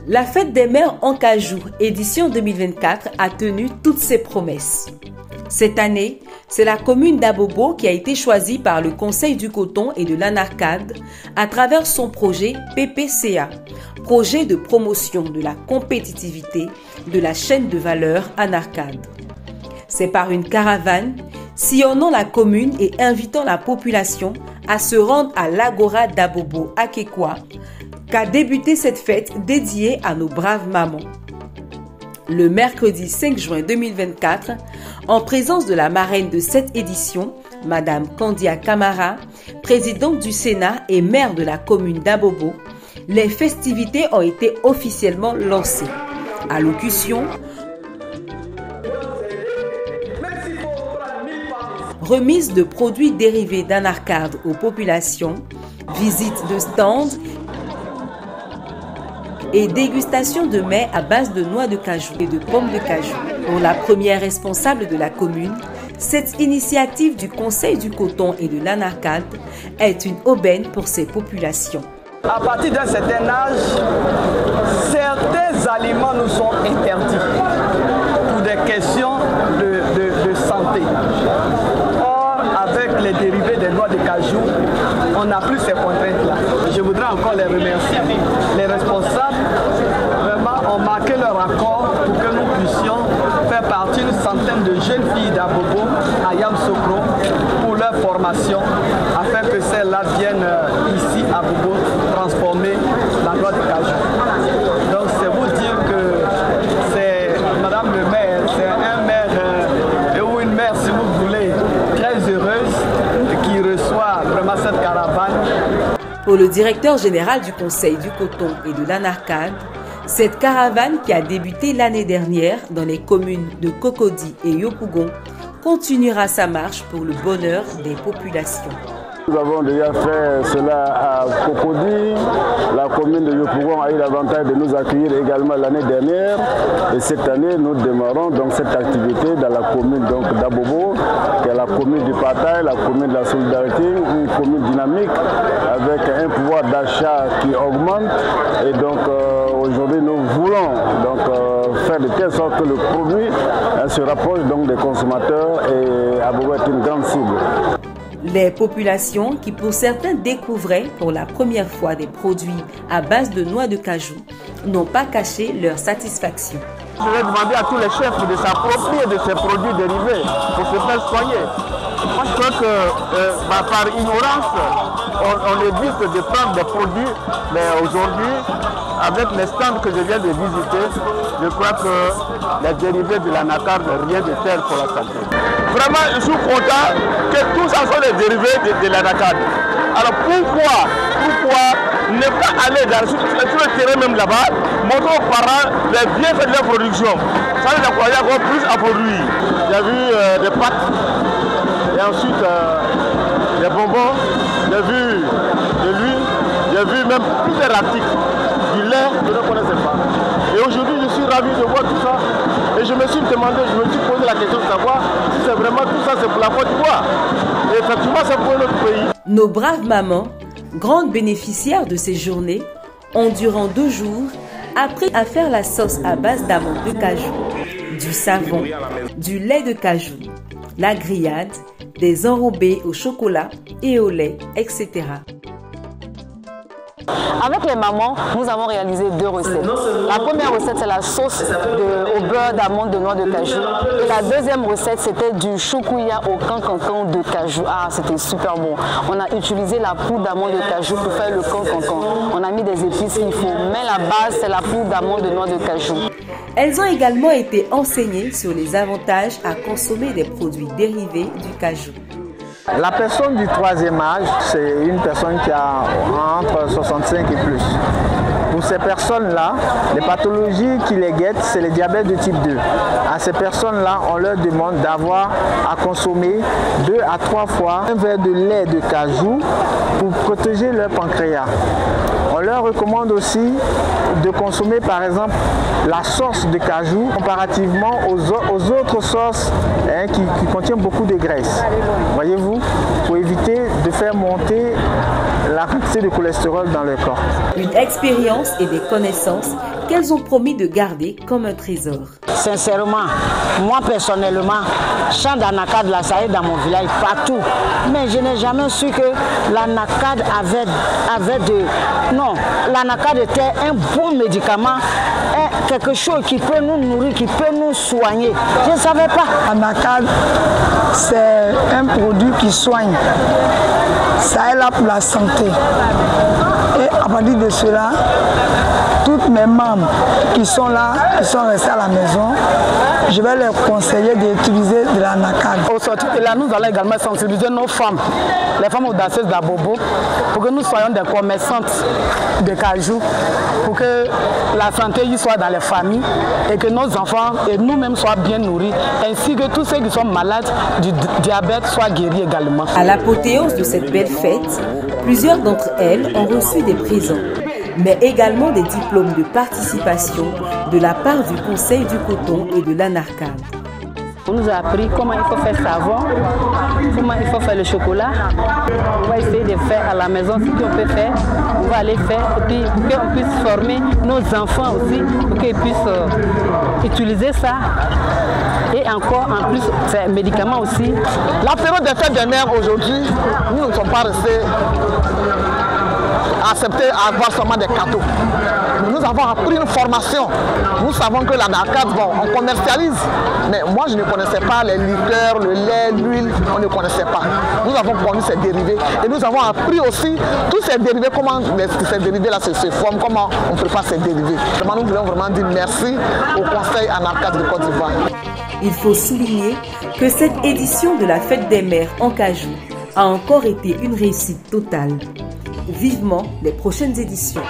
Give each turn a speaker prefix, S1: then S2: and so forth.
S1: La fête des mères en cajou, édition 2024, a tenu toutes ses promesses. Cette année, c'est la commune d'Abobo qui a été choisie par le Conseil du coton et de l'Anarcade à travers son projet PPCA, projet de promotion de la compétitivité de la chaîne de valeur Anarcade. C'est par une caravane sillonnant la commune et invitant la population à se rendre à l'Agora d'Abobo à Kekwa qu'a débuté cette fête dédiée à nos braves mamans. Le mercredi 5 juin 2024, en présence de la marraine de cette édition, Madame Candia Camara, présidente du Sénat et maire de la commune d'Abobo, les festivités ont été officiellement lancées. Allocution, remise de produits dérivés d'Anarcade aux populations, visite de stands et dégustation de mets à base de noix de cajou et de pommes de cajou. Pour la première responsable de la commune, cette initiative du Conseil du coton et de l'Anarcade est une aubaine pour ces populations.
S2: À partir d'un certain âge, certains aliments nous sont interdits pour des questions de santé. Or, avec les dérivés des noix de cajou, on n'a plus ces contraintes-là. Je voudrais encore les remercier. Les responsables vraiment ont marqué leur accord pour que nous puissions faire partie d'une centaine de jeunes filles d'Abobo à Yamsokro pour leur formation, afin que celles-là viennent ici à Abobo transformer la noix de cajou. Donc c'est vous dire que c'est Madame le maire, c'est un maire ou une mère si vous voulez, très heureuse qui reçoit vraiment cette caravane.
S1: Pour le directeur général du Conseil du coton et de l'Anarcade, cette caravane qui a débuté l'année dernière dans les communes de Cocody et Yopougon continuera sa marche pour le bonheur des populations.
S3: Nous avons déjà fait cela à Cocody. La commune de Yopougon a eu l'avantage de nous accueillir également l'année dernière. Et cette année, nous démarrons donc cette activité dans la commune d'Abobo, qui est la commune du partage, la commune de la solidarité, une commune dynamique avec un pouvoir d'achat qui augmente. Et donc aujourd'hui, nous voulons faire de telle sorte que le produit se rapproche donc des consommateurs, et Abobo est une grande cible.
S1: Les populations qui pour certains découvraient pour la première fois des produits à base de noix de cajou n'ont pas caché leur satisfaction.
S4: Je vais demander à tous les chefs de s'approprier de ces produits dérivés pour se faire soigner. Moi je crois que par ignorance, on évite de prendre des produits, mais aujourd'hui, avec les stands que je viens de visiter, je crois que les dérivés de l'Anarcade n'ont rien de tel pour la santé. Vraiment, je suis content que tout ça soit les dérivés de l'Anarcade. Alors pourquoi ne pas aller sur le terrain même là-bas, montrer aux parents les bienfaits de leur production, ça les encourager encore plus à produire. J'ai vu des pâtes, et ensuite des bonbons, j'ai vu de l'huile, j'ai vu même plusieurs articles, du lait, je ne connaissais pas. Et aujourd'hui, je suis ravi de voir tout ça. Et je me suis demandé, je me suis posé la question de savoir si c'est vraiment tout ça, c'est pour la Côte d'Ivoire. Et effectivement, c'est pour notre pays.
S1: Nos braves mamans, grandes bénéficiaires de ces journées, ont durant 2 jours appris à faire la sauce à base d'amandes de cajou, du savon, du lait de cajou, la grillade, des enrobés au chocolat et au lait, etc.
S5: Avec les mamans, nous avons réalisé 2 recettes. La première recette, c'est la sauce au beurre d'amande de noix de cajou. Et la deuxième recette, c'était du choukouya au cancan de cajou. Ah, c'était super bon. On a utilisé la poudre d'amande de cajou pour faire le cancan. On a mis des épices qu'il faut. Mais la base, c'est la poudre d'amande de noix de cajou.
S1: Elles ont également été enseignées sur les avantages à consommer des produits dérivés du cajou.
S4: La personne du 3e âge, c'est une personne qui a entre 65 et plus. Pour ces personnes-là, les pathologies qui les guettent, c'est le diabète de type 2. À ces personnes-là, on leur demande d'avoir à consommer 2 à 3 fois un verre de lait de cajou pour protéger leur pancréas. On leur recommande aussi de consommer par exemple la sauce de cajou comparativement aux autres sauces qui contiennent beaucoup de graisse. Voyez-vous, pour éviter de faire monter la quantité de cholestérol dans le corps.
S1: Une expérience et des connaissances qu'elles ont promis de garder comme un trésor.
S6: Sincèrement, moi personnellement, champ d'anacarde, là, ça est dans mon village, partout. Mais je n'ai jamais su que l'anacarde avait de... Non, l'anacarde était un bon médicament, quelque chose qui peut nous nourrir, qui peut nous soigner. Je ne savais pas.
S7: L'anacarde, c'est un produit qui soigne. Ça est là pour la santé. Et à partir de cela, toutes mes membres qui sont là, qui sont restés à la maison, je vais leur conseiller d'utiliser de l'anacarde.
S8: Au sortir de là, nous allons également sensibiliser nos femmes, les femmes audacieuses d'Abobo, pour que nous soyons des commerçantes de cajou, pour que la santé y soit dans les familles et que nos enfants et nous-mêmes soient bien nourris, ainsi que tous ceux qui sont malades du diabète soient guéris également.
S1: À l'apothéose de cette belle fête, plusieurs d'entre elles ont reçu des présents, mais également des diplômes de participation de la part du Conseil du coton et de l'anarcade.
S5: On nous a appris comment il faut faire savon, comment il faut faire le chocolat. On va essayer de faire à la maison ce qu'on peut faire. On va aller faire et puis pour qu'on puisse former nos enfants aussi, pour qu'ils puissent utiliser ça. Et encore, en plus, c'est un médicament aussi.
S2: La période des fêtes des mères aujourd'hui, nous ne sommes pas restés acceptés à avoir seulement des cadeaux. Nous avons appris une formation. Nous savons que l'anacarde, bon, on commercialise. Mais moi, je ne connaissais pas les liqueurs, le lait, l'huile, on ne connaissait pas. Nous avons connu ces dérivés. Et nous avons appris aussi tous ces dérivés, comment ces dérivés-là se forment, comment on prépare ces dérivés. Vraiment, nous voulons vraiment dire merci au Conseil anarcade de Côte d'Ivoire.
S1: Il faut souligner que cette édition de la Fête des Mères en cajou a encore été une réussite totale. Vivement les prochaines éditions.